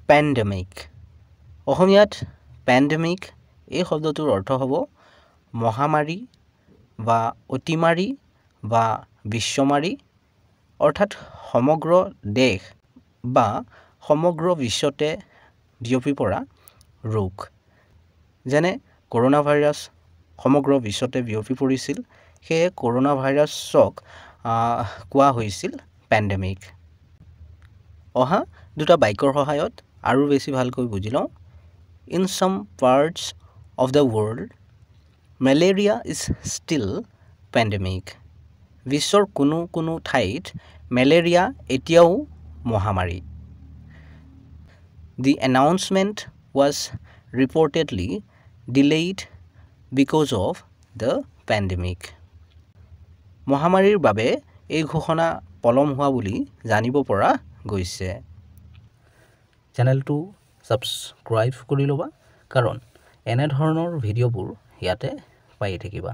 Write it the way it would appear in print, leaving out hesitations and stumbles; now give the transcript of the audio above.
Pandemic অসমীয়াত pandemic এই শব্দটোৰ অৰ্থ হ'ব মহামাৰী বা অতিমাৰী বা বিশ্বমাৰী অৰ্থাৎ সমগ্ৰ দেশ বা সমগ্ৰ বিশ্বতে বিয়পি পৰা ৰোগ যেনে কৰোনা ভাইৰাছ সমগ্ৰ বিশ্বতে বিয়পি পৰিছিল সেয়ে কৰোনা ভাইৰাছক কোৱা হৈছিল পেণ্ডেমিক অহা দুটা বাক্যৰ সহায়ত আৰু বেছি ভালকৈ বুজি লওঁ in some parts of the world malaria is still pandemic বিশ্বৰ কোনো কোনো ঠাইত মেলেৰিয়া এতিয়াও মহামাৰী The announcement was reportedly delayed because of the pandemic. মহামাৰীৰ বাবে এই ঘোষণা পলম হোৱা বুলি জানিব পৰা গৈছে চেনেলটো ছাবস্ক্ৰাইব কৰি ল'বা কাৰণ এনে ধৰণৰ ভিডিঅ'বোৰ ইয়াতে পাই থাকিবা